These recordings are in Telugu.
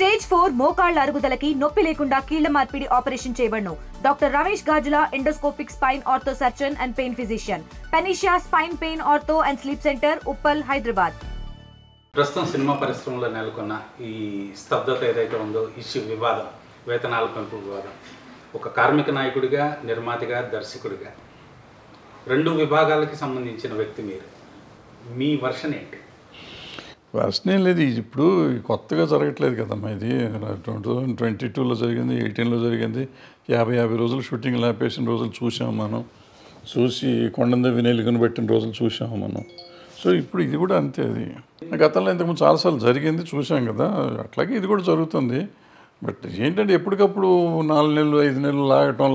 స్టేజ్ 4 మోకాళ్ల అరుగుదలకి నొప్పి లేకుండా కీళ్ల మార్పిడి ఆపరేషన్ చేయబడును. Doctor Ramesh Gajula, endoscopic spine ortho surgeon and pain physician, Panacea spine pain ortho and sleep center, Uppal, Hyderabad. ప్రస్తుతం సినిమా పరిశ్రమలో నెలకొన్న ఈ స్తబ్దత ఏదైతే ఉందో, ఇష్యూ వివాదం, వేతనాల పెంపు వివాదం, ఒక కార్మిక నాయకుడిగా, నిర్మాతగా, దర్శకుడిగా రెండు విభాగాలకి సంబంధించిన వ్యక్తి మీరు, మీ వర్షన్ ఏంటి? వర్షన్ ఏం లేదు, ఇప్పుడు కొత్తగా జరగట్లేదు కదమ్మా. ఇది 2022లో జరిగింది, 2018లో జరిగింది. 50 రోజులు షూటింగ్ ఆపేసిన రోజులు చూసాము మనం. చూసి కొండంద వినేలుగుని పెట్టిన రోజులు చూసాము మనం. సో ఇప్పుడు ఇది కూడా అంతే. అది గతంలో ఇంతకుముందు చాలాసార్లు జరిగింది, చూసాం కదా. అట్లాగే ఇది కూడా జరుగుతుంది. బట్ ఏంటంటే ఎప్పటికప్పుడు 4 నెలలు 5 నెలలు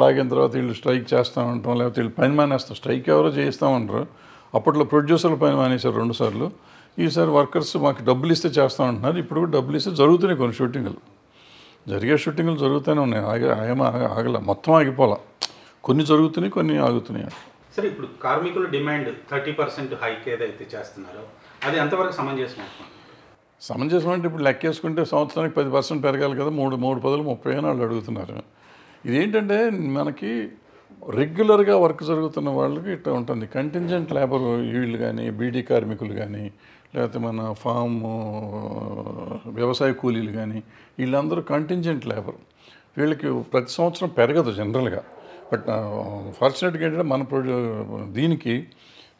లాగిన తర్వాత వీళ్ళు స్ట్రైక్ చేస్తామంటాం, లేకపోతే వీళ్ళు పని మానేస్తాం. స్ట్రైక్ ఎవరో చేయిస్తామంటారు. అప్పట్లో ప్రొడ్యూసర్లు పని మానేశారు 2 సార్లు. ఈసారి వర్కర్స్ మాకు డబ్బులు ఇస్తే చేస్తామంటున్నారు. ఇప్పుడు కూడా డబ్బులు ఇస్తే జరుగుతున్నాయి కొన్ని షూటింగులు, షూటింగులు జరుగుతూనే ఉన్నాయి. ఆగల, మొత్తం ఆగిపోలా. కొన్ని జరుగుతున్నాయి, కొన్ని ఆగుతున్నాయి. సరే, ఇప్పుడు కార్మికుల డిమాండ్ 30% హైక్ ఏదైతే చేస్తున్నారో అది ఎంతవరకు సమంజసం? సమంజసం అంటే ఇప్పుడు లెక్కేసుకుంటే సంవత్సరానికి 10% పెరగాలి కదా. 3 పదులు 30 అని వాళ్ళు అడుగుతున్నారు. ఇదేంటంటే మనకి రెగ్యులర్గా వర్క్ జరుగుతున్న వాళ్ళకి ఇట్లా ఉంటుంది. కంటింజెంట్ లేబర్ వీళ్ళు కానీ, బీడీ కార్మికులు కానీ, లేకపోతే మన ఫామ్ వ్యవసాయ కూలీలు కానీ, వీళ్ళందరూ కంటింజెంట్ లేబర్. వీళ్ళకి ప్రతి సంవత్సరం పెరగదు జనరల్గా. బట్ ఫార్చునేట్గా ఏంటంటే మన దీనికి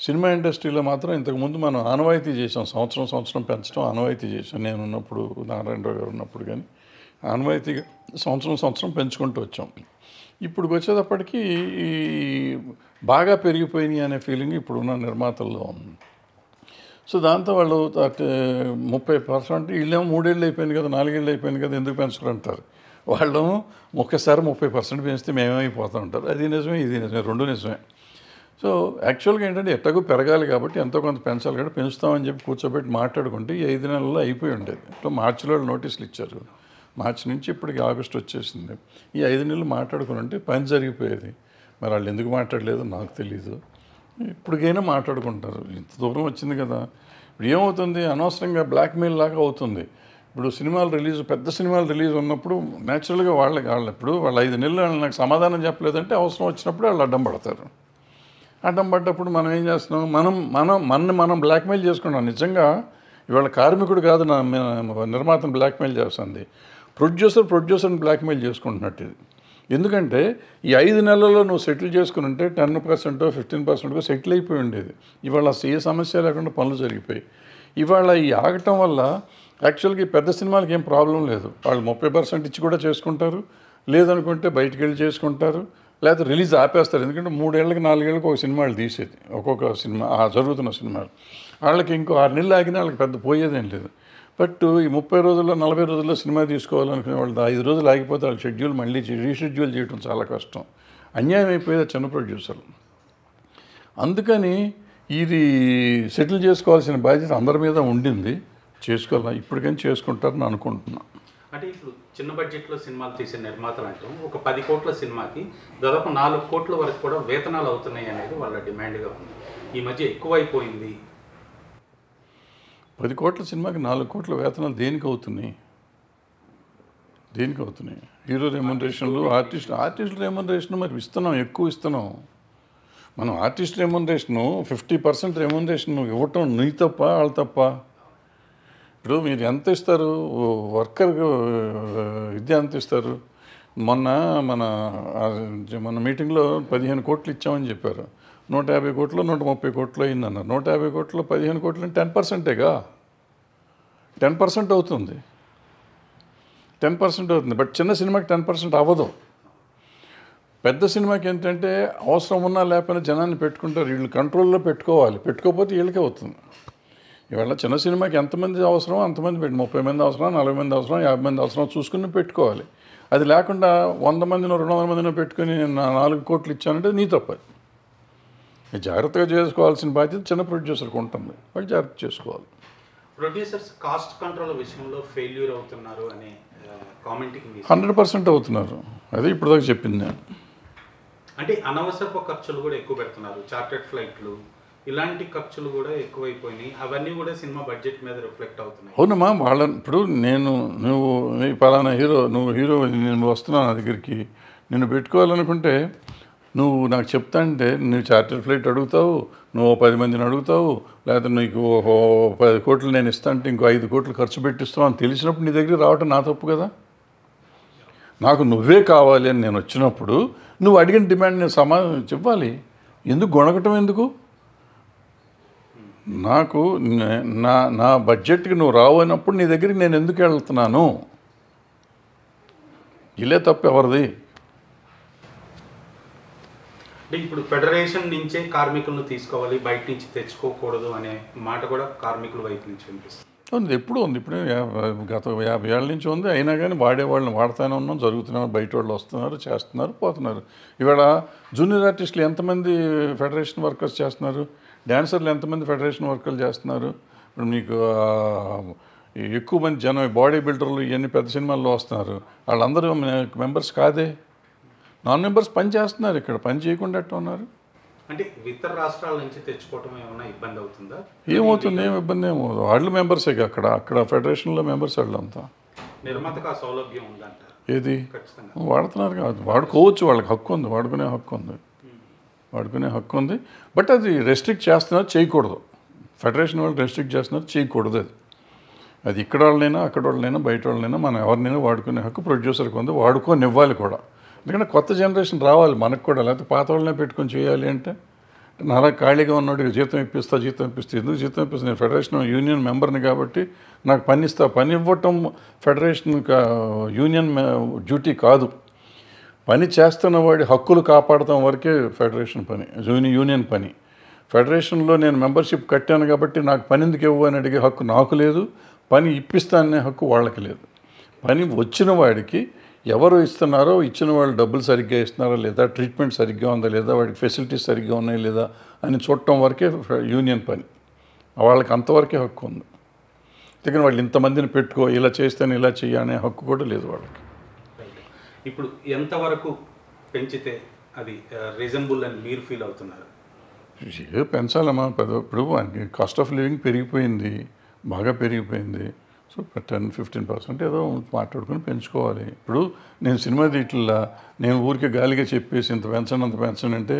సినిమా ఇండస్ట్రీలో మాత్రం ఇంతకుముందు మనం ఆనవాయితీ చేసాం. సంవత్సరం పెంచడం ఆనవాయితీ చేసాం. నేను ఉన్నప్పుడు, నారాయణరావు గారు ఉన్నప్పుడు కానీ ఆనవాయితీగా సంవత్సరం పెంచుకుంటూ వచ్చాం. ఇప్పుడు వచ్చేటప్పటికీ బాగా పెరిగిపోయినాయి అనే ఫీలింగ్ ఇప్పుడున్న నిర్మాతల్లో ఉంది. సో దాంతో వాళ్ళు 30% వీళ్ళేమో 3 ఏళ్ళు అయిపోయింది కదా, 4 ఏళ్ళు అయిపోయింది కదా, ఎందుకు పెంచుకుంటారు. వాళ్ళు ఒక్కసారి 30% పెంచితే మేమేమైపోతూ ఉంటారు. అది నిజమే, ఇది నిజమే, రెండు నిజమే. సో యాక్చువల్గా ఏంటంటే ఎట్టకు పెరగాలి కాబట్టి ఎంతో కొంత పెంచాలి కాబట్టి పెంచుతామని చెప్పి కూర్చోబెట్టి మాట్లాడుకుంటే ఈ 5 నెలల్లో అయిపోయి ఉండేది. ఇట్లా మార్చిలో నోటీసులు ఇచ్చారు. మార్చి నుంచి ఇప్పటికి ఆగస్టు వచ్చేసింది. ఈ 5 నెలలు మాట్లాడుకుని ఉంటే పని జరిగిపోయేది. మరి వాళ్ళు ఎందుకు మాట్లాడలేదు నాకు తెలీదు. ఇప్పటికైనా మాట్లాడుకుంటారు. ఇంత దూరం వచ్చింది కదా. ఇప్పుడు ఏమవుతుంది, అనవసరంగా బ్లాక్మెయిల్ లాగా అవుతుంది. ఇప్పుడు పెద్ద సినిమాలు రిలీజ్ ఉన్నప్పుడు న్యాచురల్గా వాళ్ళు 5 నెలలు నాకు సమాధానం చెప్పలేదంటే అవసరం వచ్చినప్పుడు వాళ్ళు అడ్డం పడతారు. అడ్డం పడ్డప్పుడు మనం ఏం చేస్తున్నాం, మనం బ్లాక్మెయిల్ చేసుకుంటాం. నిజంగా ఇవాళ కార్మికుడు కాదు నిర్మాతను బ్లాక్మెయిల్ చేస్తుంది, ప్రొడ్యూసర్ని బ్లాక్మెయిల్ చేసుకుంటున్నట్టు ఇది. ఎందుకంటే ఈ 5 నెలల్లో నువ్వు సెటిల్ చేసుకుని ఉంటే 10% 15% సెటిల్ అయిపోయి ఉండేది. ఇవాళ ఏ సమస్య లేకుండా పనులు జరిగిపోయి, ఇవాళ ఈ ఆగటం వల్ల యాక్చువల్గా ఈ పెద్ద సినిమాలకి ఏం ప్రాబ్లం లేదు. వాళ్ళు 30% ఇచ్చి కూడా చేసుకుంటారు, లేదనుకుంటే బయటికి వెళ్ళి చేసుకుంటారు, లేకపోతే రిలీజ్ ఆపేస్తారు. ఎందుకంటే 3 ఏళ్ళకి 4 ఏళ్ళకి ఒక సినిమాలు తీసేది, ఒక్కొక్క సినిమా జరుగుతున్న సినిమాలు. వాళ్ళకి ఇంకో 6 నెలలు ఆగినా వాళ్ళకి పెద్ద పోయేదేం లేదు. బట్ ఈ 30 రోజుల్లో 40 రోజుల్లో సినిమా తీసుకోవాలనుకునే వాళ్ళు 5 రోజులు ఆగిపోతే వాళ్ళ షెడ్యూల్ మళ్ళీ రీషెడ్యూల్ చేయడం చాలా కష్టం. అన్యాయం అయిపోయేది చిన్న ప్రొడ్యూసర్లు. అందుకని ఇది సెటిల్ చేసుకోవాల్సిన బాధ్యత అందరి మీద ఉండింది. చేసుకోవాలి, ఇప్పటికైనా చేసుకుంటారని అనుకుంటున్నాను. అంటే ఇప్పుడు చిన్న బడ్జెట్లో సినిమాలు తీసే నిర్మాతలు అంటూ ఒక 10 కోట్ల సినిమాకి దాదాపు 4 కోట్ల వరకు కూడా వేతనాలు అవుతున్నాయి అనేది వాళ్ళ డిమాండ్గా ఉంది. ఈ మధ్య ఎక్కువైపోయింది. 10 కోట్ల సినిమాకి 4 కోట్ల వేతనాలు దేనికి అవుతున్నాయి? హీరో రెమ్యునరేషన్లు, ఆర్టిస్టుల రెమ్యునరేషన్ మరి ఎక్కువ ఇస్తున్నాం. మనం ఆర్టిస్ట్ రెమ్యునరేషను 50% రెమ్యునరేషన్ ఇవ్వటం నీ తప్ప వాళ్ళ తప్ప? ఇప్పుడు మీరు ఎంత ఇస్తారు వర్కర్ విద్య ఎంత ఇస్తారు? మన మీటింగ్లో 15 కోట్లు ఇచ్చామని చెప్పారు. 150 కోట్లు 130 కోట్లు అయిందన్నారు. 150 కోట్లు 15 కోట్లు 10%గా 10% అవుతుంది. 10% అవుతుంది. బట్ చిన్న సినిమాకి 10% అవ్వదు. పెద్ద సినిమాకి ఏంటంటే అవసరం ఉన్నా లేకపోయినా జనాన్ని పెట్టుకుంటారు. వీళ్ళు కంట్రోల్లో పెట్టుకోవాలి, పెట్టుకోకపోతే వీళ్ళకే అవుతుంది. ఇవాళ చిన్న సినిమాకి ఎంతమంది అవసరం అంతమంది 30 మంది అవసరం, 40 మంది అవసరం, 50 మంది అవసరం చూసుకుని పెట్టుకోవాలి. అది లేకుండా 100 మందినో 200 మందినో పెట్టుకుని 4 కోట్లు ఇచ్చానంటే నీ తప్ప. జాగ్రత్తగా చేసుకోవాల్సిన బాధ్యత చిన్న ప్రొడ్యూసర్కి ఉంటుంది. వాళ్ళు జాగ్రత్త చేసుకోవాలి. ప్రొడ్యూసర్స్ కాస్ట్ కంట్రోల్ విషయంలో ఫెయిల్యూర్ అవుతున్నారు అనే కామెంటింగ్ 100% అవుతున్నారు. అదే ఇప్పుడు దాకా చెప్పింది నేను. అంటే అనవసరపు ఖర్చులు కూడా ఎక్కువ పెడుతున్నారు. చార్టెడ్ ఫ్లైట్లు ఇలాంటి ఖర్చులు కూడా ఎక్కువైపోయినాయి. అవన్నీ కూడా సినిమా బడ్జెట్ మీద రిఫ్లెక్ట్ అవుతున్నాయి. అవునమ్మా, వాళ్ళని ఇప్పుడు నువ్వు నీ పలానా హీరో నేను వస్తున్నాను నా దగ్గరికి, నిన్ను పెట్టుకోవాలనుకుంటే నువ్వు నాకు చెప్తా అంటే నువ్వు చార్టర్ ఫ్లైట్ అడుగుతావు, నువ్వు 10 మందిని అడుగుతావు, లేకపోతే నీకు 10 కోట్లు నేను ఇస్తా అంటే ఇంకో 5 కోట్లు ఖర్చు పెట్టిస్తావు అని తెలిసినప్పుడు నీ దగ్గర రావటం నా తప్పు కదా. నాకు నువ్వే కావాలి అని నేను వచ్చినప్పుడు నువ్వు అడిగిన డిమాండ్ నేను సమాధానం చెప్పాలి. ఎందుకు గొణగటం ఎందుకు? నాకు నా బడ్జెట్కి నువ్వు రావు అయినప్పుడు నీ దగ్గరికి నేను ఎందుకు వెళ్తున్నాను? ఇలే తప్పు ఎవరిది? అంటే ఇప్పుడు ఫెడరేషన్ నుంచే కార్మికులను తీసుకోవాలి, బయట నుంచి తెచ్చుకోకూడదు అనే మాట కూడా కార్మికుల వైపు నుంచి వినిపిస్తుంది. ఉంది, ఎప్పుడు ఉంది. ఇప్పుడు గత 50 ఏళ్ళ నుంచి ఉంది. అయినా కానీ వాడేవాళ్ళని వాడుతూనే ఉన్నాం, జరుగుతున్నారు. బయట వాళ్ళు వస్తున్నారు, చేస్తున్నారు, పోతున్నారు. ఇవాళ జూనియర్ ఆర్టిస్టులు ఎంతమంది ఫెడరేషన్ వర్కర్స్ చేస్తున్నారు? డ్యాన్సర్లు ఎంతమంది ఫెడరేషన్ వర్కర్లు చేస్తున్నారు? ఇప్పుడు మీకు ఎక్కువ మంది జనం బాడీ బిల్డర్లు ఇవన్నీ పెద్ద సినిమాల్లో వస్తున్నారు. వాళ్ళందరూ మెంబర్స్ కాదే, నాన్ మెంబర్స్ పని చేస్తున్నారు. ఇక్కడ పని చేయకుండా ఎట్లా ఉన్నారు? అంటే ఇతర రాష్ట్రాల నుంచి తెచ్చుకోవటం ఏమైనా ఇబ్బంది అవుతుందా? ఏమవుతుంది? ఏం ఇబ్బంది ఏమవుతుంది? వాళ్ళు మెంబర్సే అక్కడ ఫెడరేషన్లో మెంబర్స్ వాళ్ళంతా. నిర్మాతకు ఆ సౌలభ్యం ఉందంటారు. ఏది ఖచ్చితంగా వాడుతున్నారు కాదు, వాడుకోవచ్చు, వాళ్ళకి హక్కు ఉంది, వాడుకునే హక్కు ఉంది. బట్ అది రెస్ట్రిక్ట్ చేస్తున్నారు, చేయకూడదు. ఫెడరేషన్ వాళ్ళు రెస్ట్రిక్ట్ చేస్తున్నారు, చేయకూడదు. అది ఇక్కడ వాళ్ళైనా అక్కడ వాళ్ళైనా బయట వాళ్ళైనా మనం ఎవరినైనా వాడుకునే హక్కు ప్రొడ్యూసర్కి ఉంది, వాడుకోనివ్వాలి కూడా. ఎందుకంటే కొత్త జనరేషన్ రావాలి మనకు కూడా. లేకపోతే పాత వాళ్ళనే పెట్టుకొని చేయాలి అంటే నాలా ఖాళీగా ఉన్నాడు జీతం ఇప్పిస్తా ఎందుకు జీతం ఇప్పిస్తా? నేను ఫెడరేషన్ యూనియన్ మెంబర్ని కాబట్టి నాకు పని ఇస్తా. పని ఇవ్వటం ఫెడరేషన్ యూనియన్ డ్యూటీ కాదు. పని చేస్తున్న వాడి హక్కులు కాపాడటం వరకే ఫెడరేషన్ పని, యూనియన్ పని. ఫెడరేషన్లో నేను మెంబర్షిప్ కట్టాను కాబట్టి నాకు పని ఎందుకు ఇవ్వు అని అడిగే హక్కు నాకు లేదు, పని ఇప్పిస్తాననే హక్కు వాళ్ళకి లేదు. పని వచ్చిన వాడికి ఎవరు ఇస్తున్నారో ఇచ్చిన వాళ్ళు డబ్బులు సరిగ్గా ఇస్తున్నారా లేదా, ట్రీట్మెంట్ సరిగ్గా ఉందా లేదా, వాడికి ఫెసిలిటీస్ సరిగ్గా ఉన్నాయి లేదా అని చూడటం వరకే యూనియన్ పని. వాళ్ళకి అంతవరకే హక్కు ఉంది. అందుకని వాళ్ళు ఇంతమందిని పెట్టుకో, ఇలా చేస్తేనే ఇలా చెయ్యనే హక్కు కూడా లేదు వాళ్ళకి. ఇప్పుడు ఎంతవరకు పెంచితే అది రీజనబుల్ అని మీరు ఫీల్ అవుతున్నారు? పెంచాలమ్మా. ఇప్పుడు కాస్ట్ ఆఫ్ లివింగ్ పెరిగిపోయింది, బాగా పెరిగిపోయింది. సో 10-15% ఏదో మాట్లాడుకుని పెంచుకోవాలి. ఇప్పుడు నేను సినిమా తీయట్లా, నేను ఊరికే గాలిగా చెప్పేసి ఇంత పెంచండి అంటే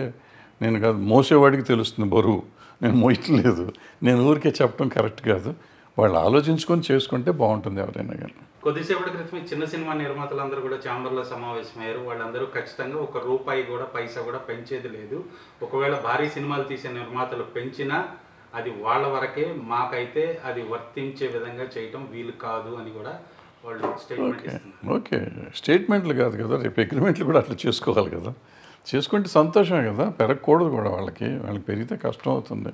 నేను కాదు, మోసేవాడికి తెలుస్తుంది బరువు. నేను మోయట్లేదు, నేను ఊరికే చెప్పడం కరెక్ట్ కాదు. వాళ్ళు ఆలోచించుకొని చేసుకుంటే బాగుంటుంది ఎవరైనా కానీ. కొద్దిసేపటి క్రితం చిన్న సినిమా నిర్మాతలందరూ కూడా ఛాంబర్లో సమావేశమయ్యారు. వాళ్ళందరూ ఖచ్చితంగా ₹1 పైసా కూడా పెంచేది లేదు. ఒకవేళ భారీ సినిమాలు తీసే నిర్మాతలు పెంచినా అది వాళ్ళ వరకే, మాకైతే అది వర్తించే విధంగా చేయటం వీలు కాదు అని కూడా వాళ్ళు స్టేట్మెంట్ ఇస్తున్నారు. ఓకే, స్టేట్మెంట్లు కాదు కదా, రేపు అగ్రిమెంట్లు కూడా అట్లా చేసుకోవాలి కదా. చేసుకుంటే సంతోషమే కదా, పెరగకూడదు కూడా. వాళ్ళకి పెరిగితే కష్టం అవుతుంది.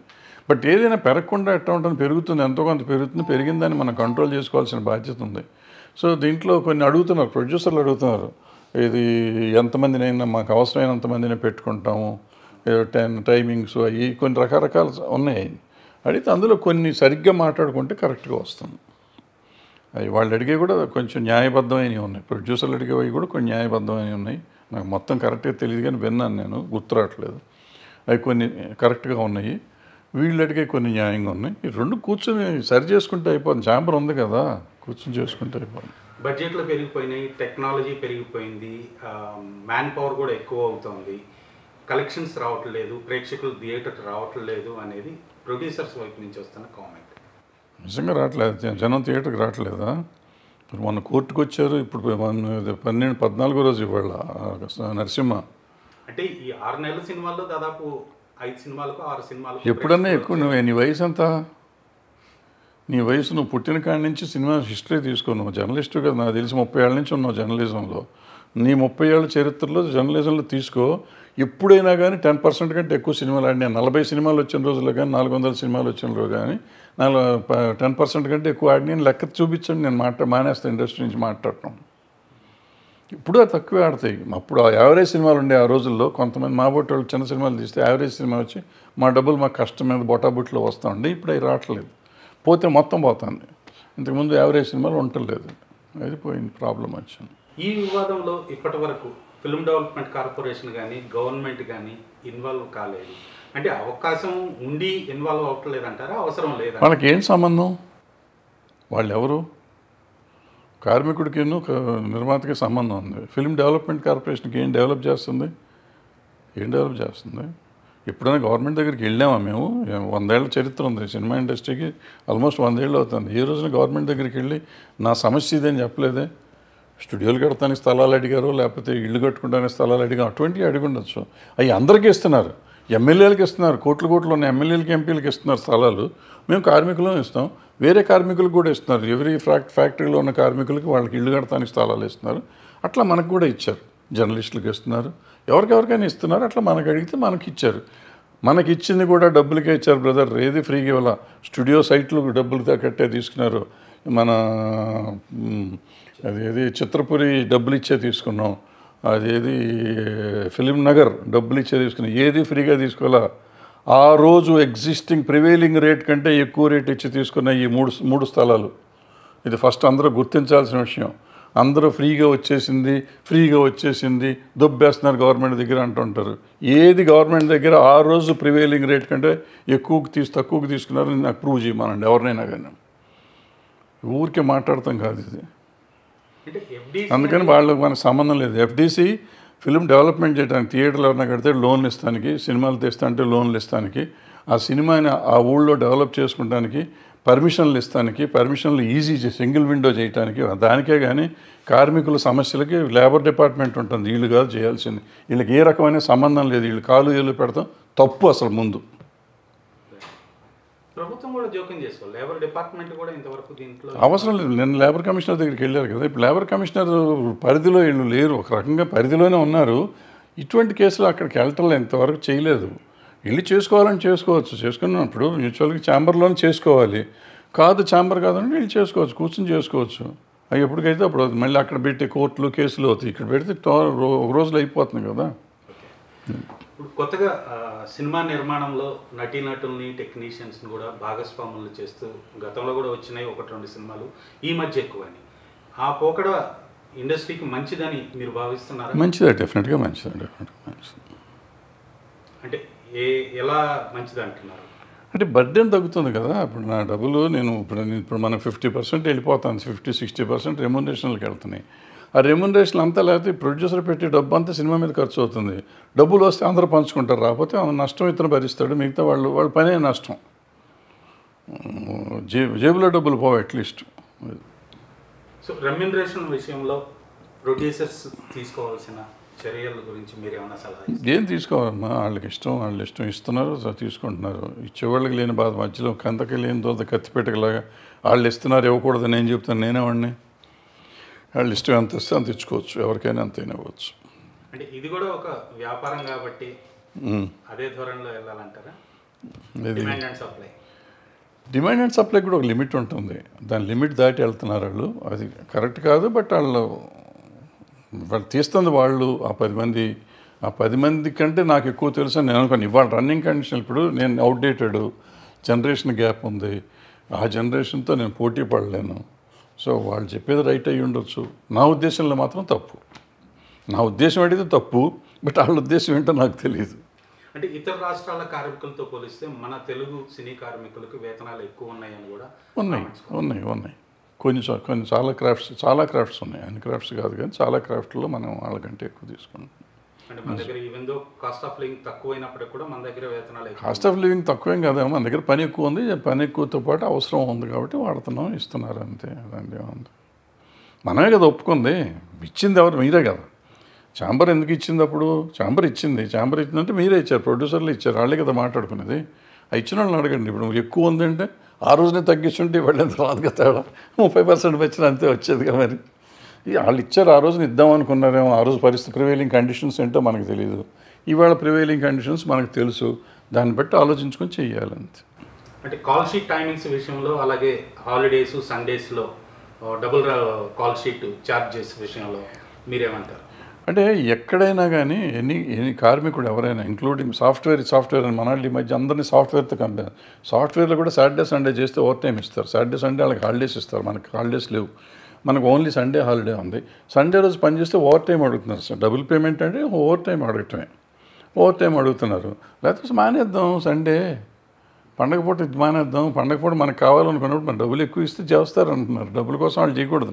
బట్ ఏదైనా పెరగకుండా ఎట్లా ఉంటుంది, పెరుగుతుంది, ఎంతో కొంత పెరుగుతుంది. పెరిగిందని మనం కంట్రోల్ చేసుకోవాల్సిన బాధ్యత ఉంది. సో దీంట్లో కొన్ని అడుగుతున్నారు, ప్రొడ్యూసర్లు అడుగుతున్నారు, ఇది ఎంతమందినైనా మాకు అవసరమైనంతమందినే పెట్టుకుంటాము, 10 టైమింగ్స్ అవి కొన్ని రకరకాలు ఉన్నాయి. అడిగితే అందులో కొన్ని సరిగ్గా మాట్లాడుకుంటే కరెక్ట్గా వస్తుంది. అవి వాళ్ళు అడిగే కూడా కొంచెం న్యాయబద్ధమైనవి ఉన్నాయి. ప్రొడ్యూసర్లు అడిగేవి కూడా కొన్ని న్యాయబద్ధమైనవి ఉన్నాయి. నాకు మొత్తం కరెక్ట్గా తెలియదు కానీ విన్నాను, నేను గుర్తురావట్లేదు. అవి కొన్ని కరెక్ట్గా ఉన్నాయి, వీళ్ళు అడిగే కొన్ని న్యాయంగా ఉన్నాయి. ఈ రెండు కూర్చొని సరి చేసుకుంటే అయిపోతుంది. ఛాంబర్ ఉంది కదా, కూర్చొని చేసుకుంటే అయిపోతుంది. బడ్జెట్లు పెరిగిపోయినాయి, టెక్నాలజీ పెరిగిపోయింది, మ్యాన్ పవర్ కూడా ఎక్కువ అవుతుంది, కలెక్షన్స్ రావట్లేదు, ప్రేక్షకులు థియేటర్కి రావట్లేదు అనేది ప్రొడ్యూసర్స్ వైపు నుంచి వస్తున్న కామెంట్. నిజంగా రావట్లేదు, జనం థియేటర్కి రావట్లేదా? ఇప్పుడు మొన్న కోర్టుకు వచ్చారు. ఇప్పుడు 14వ రోజు ఇవాళ నరసింహ. అంటే ఈ 6 నెలల సినిమాల్లో దాదాపు 5 సినిమాలకు 6 సినిమాలకు ఎప్పుడన్నా ఎక్కువ. నీ వయసు ఎంత? నీ వయసు, నువ్వు పుట్టిన కాడి నుంచి సినిమా హిస్టరీ తీసుకో. నువ్వు జర్నలిస్టు కదా, నాకు తెలిసి 30 ఏళ్ళ నుంచి ఉన్నావు జర్నలిజంలో. నీ 30 ఏళ్ళ చరిత్రలో జర్నలిజంలో తీసుకో, ఎప్పుడైనా కానీ 10% కంటే ఎక్కువ సినిమాలు ఆడినా. 40 సినిమాలు వచ్చిన రోజుల్లో కానీ 400 సినిమాలు వచ్చిన రోజు కానీ 10% కంటే ఎక్కువ ఆడినా లెక్క చూపించండి. నేను మానేస్తాను ఇండస్ట్రీ నుంచి మాట్లాడటం. ఇప్పుడు తక్కువే ఆడతాయి. అప్పుడు యావరేజ్ సినిమాలు ఉండే ఆ రోజుల్లో. కొంతమంది మా బొట్టు వాళ్ళు చిన్న సినిమాలు తీస్తే యావరేజ్ సినిమా వచ్చి మా డబ్బులు మాకు కష్టం మీద బొటాబుట్లో వస్తూ ఉండే. ఇప్పుడు అవి రావట్లేదు, పోతే మొత్తం పోతుంది. ఇంతకుముందు యావరేజ్ సినిమాలు ఉండలేదు, అది పోయింది, ప్రాబ్లం వచ్చింది. ఈ వివాదంలో ఇప్పటి వరకు ఫిల్మ్ డెవలప్మెంట్ కార్పొరేషన్ కానీ గవర్నమెంట్ కానీ ఇన్వాల్వ్ కాలేదు. అంటే అవకాశం ఉండి ఇన్వాల్వ్ అవ్వట్లేదు అంటారా, అవసరం లేదా? వాళ్ళకి ఏం సంబంధం? వాళ్ళు ఎవరు? కార్మికుడికి నిర్మాతకి సంబంధం ఉంది. ఫిల్మ్ డెవలప్మెంట్ కార్పొరేషన్కి ఏం డెవలప్ చేస్తుంది? ఎప్పుడైనా గవర్నమెంట్ దగ్గరికి వెళ్ళామా మేము? 100 ఏళ్ళ చరిత్ర ఉంది సినిమా ఇండస్ట్రీకి, ఆల్మోస్ట్ 100 ఏళ్ళు అవుతుంది. ఏ రోజున గవర్నమెంట్ దగ్గరికి వెళ్ళి నా సమస్య ఇదని చెప్పలేదే. స్టూడియోలు కడతానికి స్థలాలు అడిగారు, లేకపోతే ఇళ్ళు కట్టుకుంటానికి స్థలాలు అడిగారు, అటువంటివి అడిగి ఉండొచ్చు. అవి అందరికీ ఇస్తున్నారు, ఎమ్మెల్యేలకు ఇస్తున్నారు, కోట్లు ఉన్న ఎమ్మెల్యేలకి ఎంపీలకి ఇస్తున్నారు స్థలాలు. మేము కార్మికులను ఇస్తాం, వేరే కార్మికులకు కూడా ఇస్తున్నారు. ఎవరీ ఫ్యాక్టరీలో ఉన్న కార్మికులకి వాళ్ళకి ఇళ్ళు కడతానికి స్థలాలు ఇస్తున్నారు. అట్లా మనకు కూడా ఇచ్చారు. జర్నలిస్టులకు ఇస్తున్నారు, ఎవరికైనా ఇస్తున్నారు. అట్లా మనకు అడిగితే మనకి ఇచ్చారు. మనకి ఇచ్చింది కూడా డబ్బులకే ఇచ్చారు బ్రదర్. ఏది ఫ్రీగా ఇవ్వాల. స్టూడియో సైట్లు డబ్బులతో కట్టే తీసుకున్నారు. మన అదేది చిత్రపురి డబ్బులు ఇచ్చే తీసుకున్నాం, అదేది ఫిలిం నగర్ డబ్బులు ఇచ్చే తీసుకున్నాం. ఏది ఫ్రీగా తీసుకోవాలా. ఆ రోజు ఎగ్జిస్టింగ్ ప్రివైలింగ్ రేట్ కంటే ఎక్కువ రేట్ ఇచ్చి తీసుకున్న ఈ మూడు స్థలాలు. ఇది ఫస్ట్ అందరూ గుర్తించాల్సిన విషయం. అందరూ ఫ్రీగా వచ్చేసింది దొబ్బేస్తున్నారు గవర్నమెంట్ దగ్గర అంటుంటారు. ఏది గవర్నమెంట్ దగ్గర ఆ రోజు ప్రివైలింగ్ రేట్ కంటే తక్కువకి తీసుకున్నారు నాకు ప్రూవ్ చేయమనండి ఎవరినైనా కానీ. ఊరికే మాట్లాడతాం కాదు ఇది. అందుకని వాళ్ళకి మనకు సంబంధం లేదు. ఎఫ్డీసీ ఫిల్మ్ డెవలప్మెంట్ చేయడానికి, థియేటర్లు ఎవరైనా కడితే లోన్లు ఇస్తానికి, సినిమాలు తెస్తా అంటే లోన్లు ఇస్తానికి, ఆ సినిమాని ఆ ఊళ్ళో డెవలప్ చేసుకోవడానికి, పర్మిషన్లు ఇస్తానికి, పర్మిషన్లు ఈజీ సింగిల్ విండో చేయడానికి, దానికే కానీ కార్మికుల సమస్యలకి లేబర్ డిపార్ట్మెంట్ ఉంటుంది. వీళ్ళు కాదు చేయాల్సింది. వీళ్ళకి ఏ రకమైన సంబంధం లేదు. వీళ్ళు కాలు ఏళ్ళు పెడతాం తప్పు అసలు. ముందు ప్రభుత్వం కూడా జోక్యం చేసుకోవాలి. లేబర్ డిపార్ట్మెంట్ కూడా ఇంతవరకు దీంట్లో అవసరం లేదు. నేను లేబర్ కమిషనర్ దగ్గరికి వెళ్ళారు కదా. ఇప్పుడు లేబర్ కమిషనర్ పరిధిలో వీళ్ళు లేరు, ఒక రకంగా పరిధిలోనే ఉన్నారు. ఇటువంటి కేసులు అక్కడికి వెళ్ళటం ఇంతవరకు చేయలేదు. వెళ్ళి చేసుకోవాలని చేసుకున్నప్పుడు మ్యూచువల్గా ఛాంబర్లోనే చేసుకోవాలి. ఛాంబర్ కాదంటే వీళ్ళు చేసుకోవచ్చు, కూర్చొని చేసుకోవచ్చు. అవి ఎప్పటికైతే అప్పుడు మళ్ళీ అక్కడ పెట్టి కోర్టులు కేసులు అవుతాయి. ఇక్కడ పెడితే ఒక రోజులో అయిపోతుంది కదా. ఇప్పుడు కొత్తగా సినిమా నిర్మాణంలో నటీనటుల్ని టెక్నీషియన్స్ని కూడా భాగస్వాములు చేస్తూ గతంలో కూడా వచ్చినాయి 1-2 సినిమాలు, ఈ మధ్య ఎక్కువని. ఆ పోకడ ఇండస్ట్రీకి మంచిదని మీరు భావిస్తున్నారా? మంచిదే, డెఫినెట్గా మంచిది. అంటే ఎలా మంచిది అంటున్నారు? అంటే బర్డెన్ తగ్గుతుంది కదా. ఇప్పుడు నా డబ్బులు ఇప్పుడు మనం 50% వెళ్ళిపోతాను, 50-60% రెమ్యునరేషన్లకు వెళ్తున్నాయి. ఆ రెమ్యునరేషన్ అంతా లేకపోతే ప్రొడ్యూసర్ పెట్టి డబ్బు అంతా సినిమా మీద ఖర్చు అవుతుంది. డబ్బులు వస్తే అందరూ పంచుకుంటారు, రాకపోతే నష్టం ఇతను భరిస్తాడు, మిగతా వాళ్ళ పనే నష్టం. జేబులో డబ్బులు పోవు అట్లీస్ట్. సో రెమ్యునరేషన్ విషయంలో ప్రొడ్యూసర్స్ తీసుకోవాల్సిన చర్యల గురించి మీరు ఏమైనా సలహా? ఏం తీసుకోవాలమ్మా, వాళ్ళ ఇష్టం ఇస్తున్నారు, తీసుకుంటున్నారు. ఇచ్చేవాళ్ళకి లేని బాధ, మధ్యలో కంతకి లేని దోత కత్తిపెట్టకలాగా వాళ్ళు ఇస్తున్నారు ఇవ్వకూడదు నేను చెప్తాను. నేనేవాడిని, వాళ్ళు ఇష్టం ఎంత ఇస్తే అంత ఇచ్చుకోవచ్చు, ఎవరికైనా అంతైనా ఇవ్వచ్చు. అంటే ఇది కూడా ఒక వ్యాపారం కాబట్టి అదే ధోరణిలో వెళ్ళాలంటారా? డిమాండ్ అండ్ సప్లై కూడా ఒక లిమిట్ ఉంటుంది. దాని లిమిట్ దాటి వెళ్తున్నారు వాళ్ళు. అది కరెక్ట్ కాదు. బట్ వాళ్ళు తీస్తుంది వాళ్ళు. ఆ 10 మంది కంటే నాకు ఎక్కువ తెలుసు అని నేను అనుకోను. ఇవాళ రన్నింగ్ కండిషన్ ఇప్పుడు నేను అవుట్డేటెడ్, జనరేషన్ గ్యాప్ ఉంది. ఆ జనరేషన్తో నేను పోటీ పడలేను. సో వాళ్ళు చెప్పేది రైట్ అయ్యి ఉండొచ్చు, నా ఉద్దేశంలో మాత్రం తప్పు. నా ఉద్దేశం అడిగితే తప్పు, బట్ వాళ్ళ ఉద్దేశం ఏంటో నాకు తెలియదు. అంటే ఇతర రాష్ట్రాల కార్మికులతో పోలిస్తే మన తెలుగు సినీ కార్మికులకు వేతనాలు ఎక్కువ ఉన్నాయని కూడా ఉన్నాయి. కొన్ని చాలా క్రాఫ్ట్స్ ఉన్నాయి. అన్ని క్రాఫ్ట్స్ కాదు కానీ చాలా క్రాఫ్ట్లో మనం వాళ్ళకంటే ఎక్కువ తీసుకుంటాం. అంటే మన దగ్గర even though cost of living తక్కువైనప్పటికీ కూడా మన దగ్గర వేతనాలు కాస్ట్ ఆఫ్ లివింగ్ తక్కువేం కాదు, మన దగ్గర పని ఎక్కువ ఉంది. పని ఎక్కువతో పాటు అవసరం ఉంది కాబట్టి వాడుతున్నాం, ఇస్తున్నారు అంతే. అదండి ఏముంది. మనమే కదా ఒప్పుకుంది. ఇచ్చింది ఎవరు? మీరే కదా. ఛాంబర్ ఎందుకు ఇచ్చింది? అప్పుడు ఛాంబర్ ఇచ్చిందంటే మీరే ఇచ్చారు, ప్రొడ్యూసర్లు ఇచ్చారు, వాళ్ళే కదా మాట్లాడుకునేది. ఆ ఇచ్చిన వాళ్ళని అడగండి. ఇప్పుడు ఎక్కువ ఉందంటే ఆ రోజునే తగ్గించుంటే ఇవాళ ఎంత రాదుగా తేడా. 30% వచ్చిన అంతే వచ్చేదిగా. మరి వాళ్ళు ఇచ్చారు, ఆ రోజున ఇద్దాం అనుకున్నారేమో. ఆ రోజు పరిస్థితి ప్రివైలింగ్ కండిషన్స్ ఏంటో మనకు తెలియదు. ఇవాళ ప్రివైలింగ్ కండిషన్స్ మనకు తెలుసు, దాన్ని బట్టి ఆలోచించుకొని చెయ్యాలంతే. అంటే కాల్ షీట్ టైమింగ్స్ విషయంలో, అలాగే హాలిడేస్ సండేస్లో డబుల్ కాల్ షీట్ ఛార్జెస్ విషయంలో మీరేమంటారు? అంటే ఎక్కడైనా కానీ ఎనీ కార్మికుడు ఎవరైనా, ఇంక్లూడింగ్ సాఫ్ట్వేర్ అని మనాలి మధ్య అందరినీ సాఫ్ట్వేర్తో కంపేర్. సాఫ్ట్వేర్లో కూడా సాటర్డే సండే చేస్తే ఓవర్ టైం ఇస్తారు. సాటర్డే సండే వాళ్ళకి హాలిడేస్ ఇస్తారు, మనకి హాలిడేస్ లేవు. మనకు ఓన్లీ సండే హాలిడే ఉంది. సండే రోజు పని చేస్తే ఓవర్ టైం అడుగుతున్నారు సార్. డబుల్ పేమెంట్ అంటే ఓవర్ టైం అడుగుతున్నారు. లేకపోతే మానేద్దాం సండే, పండగ పూట ఇది మానేద్దాం, పండగ పూట మనకు కావాలనుకున్నప్పుడు మన డబ్బులు ఎక్కువ ఇస్తే చేస్తారు అంటున్నారు. డబ్బుల కోసం వాళ్ళు చేయకూడదు.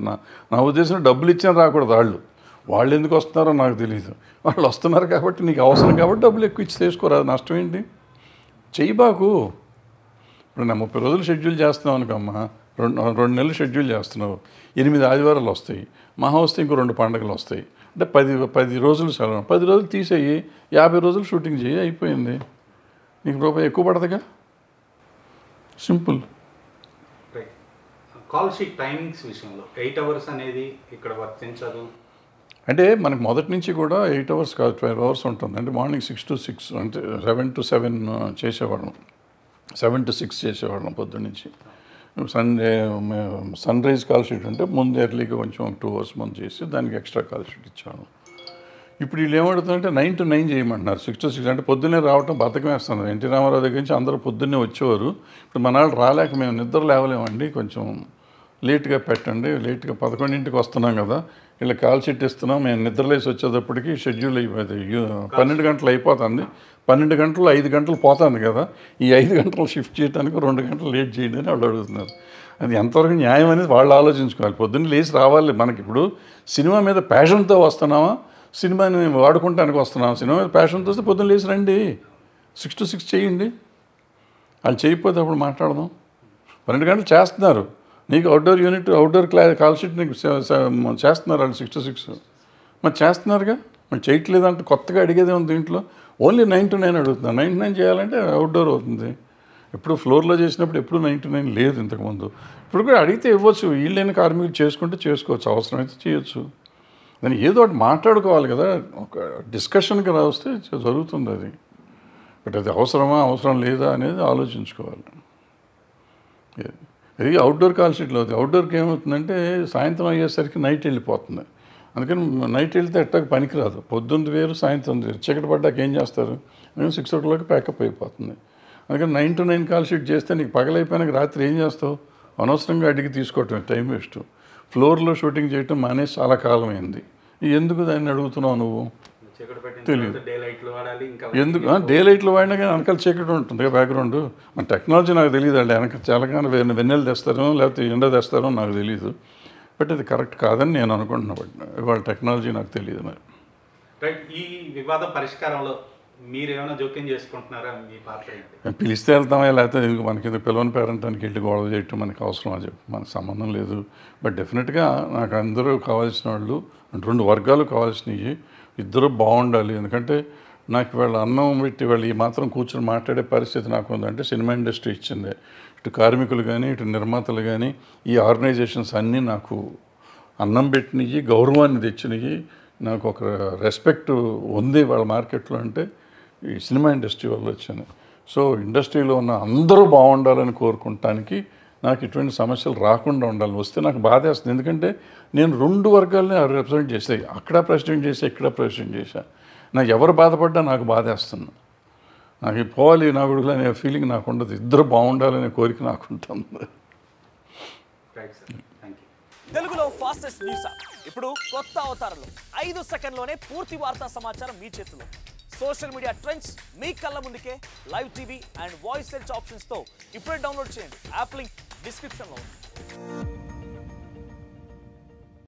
నా ఉద్దేశం డబ్బులు ఇచ్చినా రాకూడదు. వాళ్ళు ఎందుకు వస్తున్నారో నాకు తెలియదు. వాళ్ళు వస్తున్నారు కాబట్టి నీకు అవసరం కాబట్టి డబ్బులు ఎక్కువ ఇచ్చి చేసుకోరాదు, నష్టం ఏంటి? చెయ్యబాకు. ఇప్పుడు నా 30 రోజులు షెడ్యూల్ చేస్తున్నావు అనుకమ్మా, 2 నెలలు షెడ్యూల్ చేస్తున్నావు, 8 ఆదివారాలు వస్తాయి, మహా వస్తే ఇంకో 2 పండుగలు వస్తాయి, అంటే 10 రోజులు సెలవు. 10 రోజులు తీసేయి, 50 రోజులు షూటింగ్ చేయి, అయిపోయింది. నీకు రూపాయి ఎక్కువ పడదుగా. సింపుల్. కాల్ షీట్ టైమింగ్స్ విషయంలో 8 అవర్స్ అనేది ఇక్కడ వర్తించదు అంటే మనకు మొదటి నుంచి కూడా 8 అవర్స్ కాదు, 12 అవర్స్ ఉంటుంది. అంటే మార్నింగ్ 6 to 6 అంటే 7 to 7 చేసేవాళ్ళం, 7 to 6 చేసేవాళ్ళం పొద్దున్న నుంచి. Sunday sunrise call sheet అంటే ముందు ఎర్లీగా కొంచెం 2 అవర్స్ ముందు చేసి దానికి ఎక్స్ట్రా కాల్ షీట్ ఇచ్చాను. ఇప్పుడు వీళ్ళు ఏమడుతుందంటే 9 to 9 చేయమంటున్నారు, 6 to 6. అంటే పొద్దున్నే రావటం బతకం వేస్తున్నారు. ఎన్టీ రామారావు దగ్గర నుంచి అందరూ పొద్దున్నే వచ్చేవారు. ఇప్పుడు మన వాళ్ళు రాలేక మేము నిద్ర లేవలేమండి, కొంచెం లేట్గా పెట్టండి, లేట్గా 11ంటికి వస్తున్నాం కదా, ఇలా కాల్ షీట్ ఇస్తున్నాం, మేము నిద్రలేసి వచ్చేటప్పటికి షెడ్యూల్ అయిపోయింది, 12 గంటలు అయిపోతుంది. 12 గంటలు 5 గంటలు పోతుంది కదా, ఈ 5 గంటలు షిఫ్ట్ చేయడానికి 2 గంటలు లేట్ చేయండి అని వాళ్ళు అడుగుతున్నారు. అది ఎంతవరకు న్యాయం అనేది వాళ్ళు ఆలోచించుకోవాలి. పొద్దున్న లేచి రావాలి. మనకి ఇప్పుడు సినిమా మీద ప్యాషన్తో వస్తున్నామా, సినిమాని వాడుకుంటానికి వస్తున్నాం? సినిమా మీద ప్యాషన్తో వస్తే పొద్దున్న లేచి రండి, 6 to 6 చేయండి. వాళ్ళు చేయకపోతే అప్పుడు మాట్లాడదాం. 12 గంటలు చేస్తున్నారు, నీకు అవుట్డోర్ కాల్ షీట్ నీకు చేస్తున్నారు వాళ్ళు 6 to 6. మరి చేస్తున్నారుగా, మరి చేయట్లేదంటే కొత్తగా అడిగేదే ఉంది దీంట్లో. ఓన్లీ 9 to 9 అడుగుతున్నారు. 9 to 9 చేయాలంటే అవుట్డోర్ అవుతుంది. ఎప్పుడు ఫ్లోర్లో చేసినప్పుడు ఎప్పుడు 9 to 9 లేదు ఇంతకుముందు. ఇప్పుడు కూడా అడిగితే ఇవ్వచ్చు, వీళ్ళైన కార్మికులు చేసుకుంటే చేసుకోవచ్చు, అవసరమైతే చేయొచ్చు. దాన్ని ఏదో ఒకటి మాట్లాడుకోవాలి కదా, ఒక డిస్కషన్కి వస్తే జరుగుతుంది అది. బట్ అది అవసరమా అవసరం లేదా అనేది ఆలోచించుకోవాలి. ఇది అవుట్డోర్ కాల్ షీట్లో అవుతుంది. అవుట్డోర్కి ఏమవుతుందంటే సాయంత్రం అయ్యేసరికి నైట్ వెళ్ళిపోతుంది. అందుకని నైట్ వెళ్తే ఎట్టాక పనికిరాదు. పొద్దున్న వేరు, సాయంత్రం వేరు. చీకటి పడ్డాక ఏం చేస్తారు? 6 o'clock ప్యాకప్ అయిపోతుంది. అందుకని 9 to 9 కాల్ షీట్ చేస్తే నీకు పగలైపోయినాక రాత్రి ఏం చేస్తావు? అనవసరంగా అడిగి తీసుకోవటమే, టైం వేస్ట్. ఫ్లోర్లో షూటింగ్ చేయటం మానేసి చాలా కాలం అయింది. ఎందుకు దాన్ని అడుగుతున్నావు నువ్వు? తెలియదు ఎందుకు. డే లైట్లు వాడినా కానీ వెనకాల చీకటి ఉంటుంది బ్యాక్గ్రౌండ్. మన టెక్నాలజీ నాకు తెలియదు అండి, వెనక చాలా కానీ వెన్నెలు తెస్తారో లేకపోతే ఎండ తెస్తారో నాకు తెలియదు. బట్ అది కరెక్ట్ కాదని నేను అనుకుంటున్నా. బట్ ఇవాళ టెక్నాలజీ నాకు తెలియదు. మరి రైట్, ఈ వివాద పరిష్కారంలో మీరు ఏమైనా జోక్యం చేసుకుంటున్నారా? మీ పాత్ర పిలిస్తే వెళ్తామా, లేకపోతే మనకి పిలవని పేరెంటానికి వెళ్ళి గొడవ చేయటం మనకి అవసరం అని చెప్పి మనకు సంబంధం లేదు. బట్ డెఫినెట్గా నాకు అందరూ కావాల్సిన వాళ్ళు, 2 వర్గాలు కావాల్సినవి, ఇద్దరు బాగుండాలి. ఎందుకంటే నాకు ఇవాళ అన్నం పెట్టి వాళ్ళు ఈ మాత్రం కూర్చొని మాట్లాడే పరిస్థితి నాకు ఉందంటే సినిమా ఇండస్ట్రీ ఇచ్చిందే. ఇటు కార్మికులు కానీ ఇటు నిర్మాతలు కానీ ఈ ఆర్గనైజేషన్స్ అన్నీ నాకు అన్నం పెట్టినవి, గౌరవాన్ని తెచ్చినవి, నాకు ఒక రెస్పెక్ట్ ఉంది వాళ్ళ మార్కెట్లో అంటే ఈ సినిమా ఇండస్ట్రీ వల్ల వచ్చింది. సో ఇండస్ట్రీలో ఉన్న అందరూ బాగుండాలని కోరుకుంటానికి నాకు ఇటువంటి సమస్యలు రాకుండా ఉండాలి. వస్తే నాకు బాధేస్తుంది. ఎందుకంటే నేను 2 వర్గాలని రిప్రజెంట్ చేసాయి. అక్కడ ప్రెసిడెంట్ చేసా, ఇక్కడ ప్రెసిడెంట్ చేశా. నాకు ఎవరు బాధపడ్డా నాకు బాధేస్తుంది. నాకు పోవాలి నా కొడుకులు అనే ఫీలింగ్ నాకు ఉండదు. ఇద్దరు బాగుండాలనే కోరిక నాకు ఉంటుంది. తెలుగులో ఫాస్టెస్ట్ న్యూస్ ఇప్పుడు కొత్త అవతారంలో 5 సెకండ్లోనే పూర్తి వార్తా సమాచారం మీ చేతిలో. సోషల్ మీడియా ట్రెండ్స్ మీ కళ్ళ ముందుకే live TV and voice search ఆప్షన్స్తో ఇప్పుడే డౌన్లోడ్ చేయండి. యాప్ లింక్ డిస్క్రిప్షన్లో ఉంది.